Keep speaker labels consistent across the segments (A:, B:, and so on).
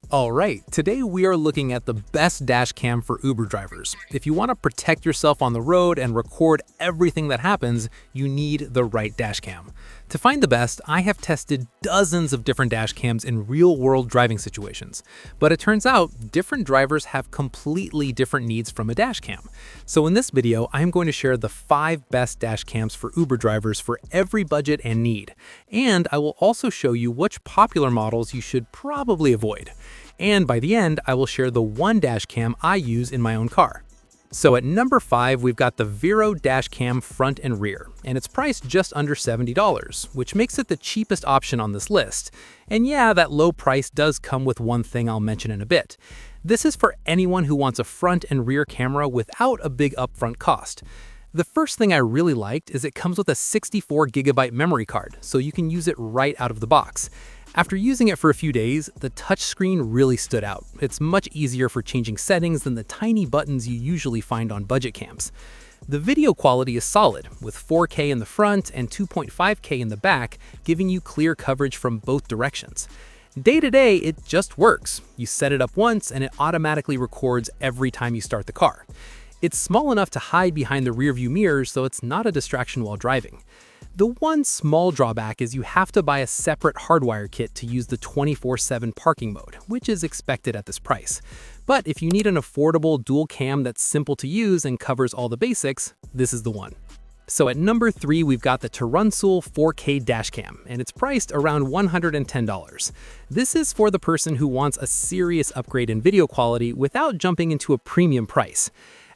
A: Alright, today we are looking at the best dash cam for Uber drivers. If you want to protect yourself on the road and record everything that happens, you need the right dash cam. To find the best, I have tested dozens of different dash cams in real-world driving situations. But it turns out, different drivers have completely different needs from a dash cam. So in this video, I'm going to share the 5 best dash cams for Uber drivers for every budget and need. And I will also show you which popular models you should probably avoid. And by the end, I will share the one dash cam I use in my own car. So at number 5, we've got the VIRROW dash cam front and rear, and it's priced just under $70, which makes it the cheapest option on this list. And yeah, that low price does come with one thing I'll mention in a bit. This is for anyone who wants a front and rear camera without a big upfront cost. The first thing I really liked is it comes with a 64GB memory card, so you can use it right out of the box. After using it for a few days, the touchscreen really stood out. It's much easier for changing settings than the tiny buttons you usually find on budget cams. The video quality is solid, with 4K in the front and 2.5K in the back, giving you clear coverage from both directions. Day to day, it just works. You set it up once and it automatically records every time you start the car. It's small enough to hide behind the rearview mirrors, so it's not a distraction while driving. The one small drawback is you have to buy a separate hardwire kit to use the 24/7 parking mode, which is expected at this price. But if you need an affordable dual cam that's simple to use and covers all the basics, this is the one. So at number 3, we've got the TERUNSOUl 4K dashcam, and it's priced around $110. This is for the person who wants a serious upgrade in video quality without jumping into a premium price.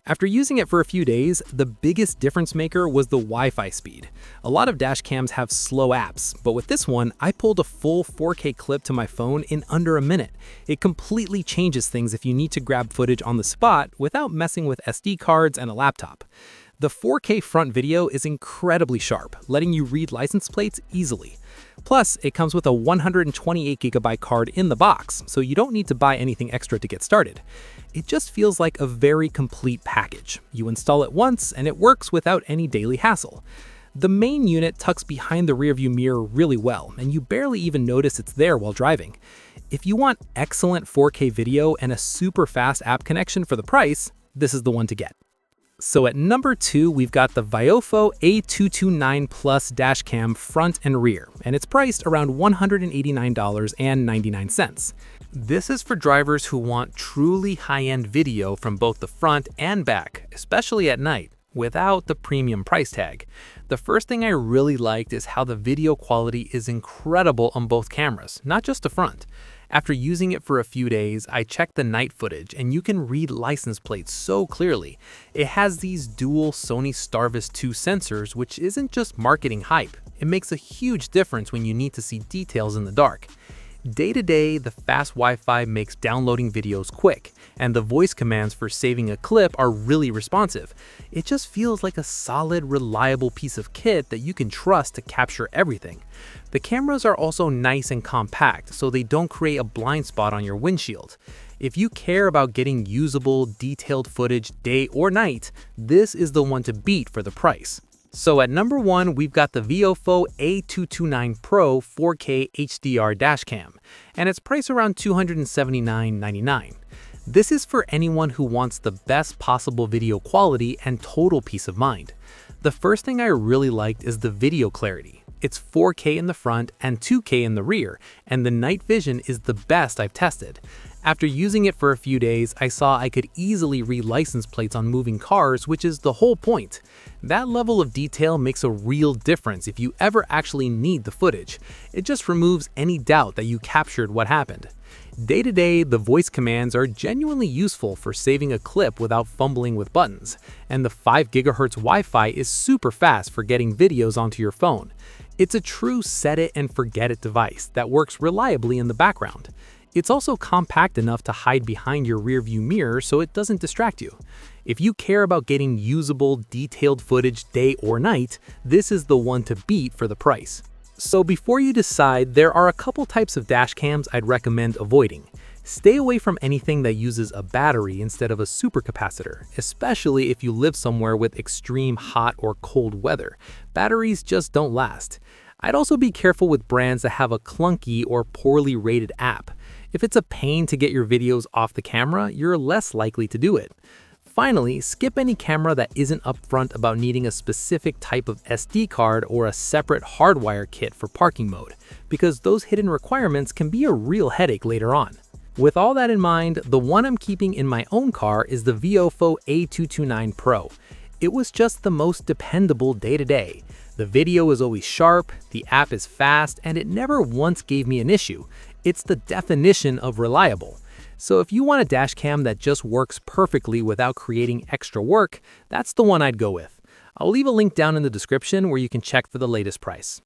A: After using it for a few days, the biggest difference maker was the Wi-Fi speed. A lot of dash cams have slow apps, but with this one, I pulled a full 4K clip to my phone in under a minute. It completely changes things if you need to grab footage on the spot without messing with SD cards and a laptop. The 4K front video is incredibly sharp, letting you read license plates easily. Plus, it comes with a 128GB card in the box, so you don't need to buy anything extra to get started. It just feels like a very complete package. You install it once, and it works without any daily hassle. The main unit tucks behind the rearview mirror really well, and you barely even notice it's there while driving. If you want excellent 4K video and a super fast app connection for the price, this is the one to get. So at number 2, we've got the VIOFO A229 Plus dashcam front and rear, and it's priced around $189.99. This is for drivers who want truly high-end video from both the front and back, especially at night, without the premium price tag. The first thing I really liked is how the video quality is incredible on both cameras, not just the front. After using it for a few days, I checked the night footage and you can read license plates so clearly. It has these dual Sony Starvis 2 sensors, which isn't just marketing hype. It makes a huge difference when you need to see details in the dark. Day to day, the fast Wi-Fi makes downloading videos quick, and the voice commands for saving a clip are really responsive. It just feels like a solid, reliable piece of kit that you can trust to capture everything. The cameras are also nice and compact, so they don't create a blind spot on your windshield. If you care about getting usable, detailed footage day or night, this is the one to beat for the price. So at number 1, we've got the VIOFO A229 Pro 4K HDR dashcam, and it's priced around $279.99. This is for anyone who wants the best possible video quality and total peace of mind. The first thing I really liked is the video clarity. It's 4K in the front and 2K in the rear, and the night vision is the best I've tested. After using it for a few days, I saw I could easily read license plates on moving cars, which is the whole point. That level of detail makes a real difference if you ever actually need the footage. It just removes any doubt that you captured what happened. Day to day, the voice commands are genuinely useful for saving a clip without fumbling with buttons, and the 5GHz Wi-Fi is super fast for getting videos onto your phone. It's a true set-it-and-forget-it device that works reliably in the background. It's also compact enough to hide behind your rearview mirror so it doesn't distract you. If you care about getting usable, detailed footage day or night, this is the one to beat for the price. So before you decide, there are a couple types of dash cams I'd recommend avoiding. Stay away from anything that uses a battery instead of a supercapacitor, especially if you live somewhere with extreme hot or cold weather. Batteries just don't last. I'd also be careful with brands that have a clunky or poorly rated app. If it's a pain to get your videos off the camera, you're less likely to do it. Finally, skip any camera that isn't upfront about needing a specific type of SD card or a separate hardwire kit for parking mode, because those hidden requirements can be a real headache later on. With all that in mind, the one I'm keeping in my own car is the VIOFO A229 Pro. It was just the most dependable day-to-day. The video is always sharp, the app is fast, and it never once gave me an issue. It's the definition of reliable. So if you want a dash cam that just works perfectly without creating extra work, that's the one I'd go with. I'll leave a link down in the description where you can check for the latest price.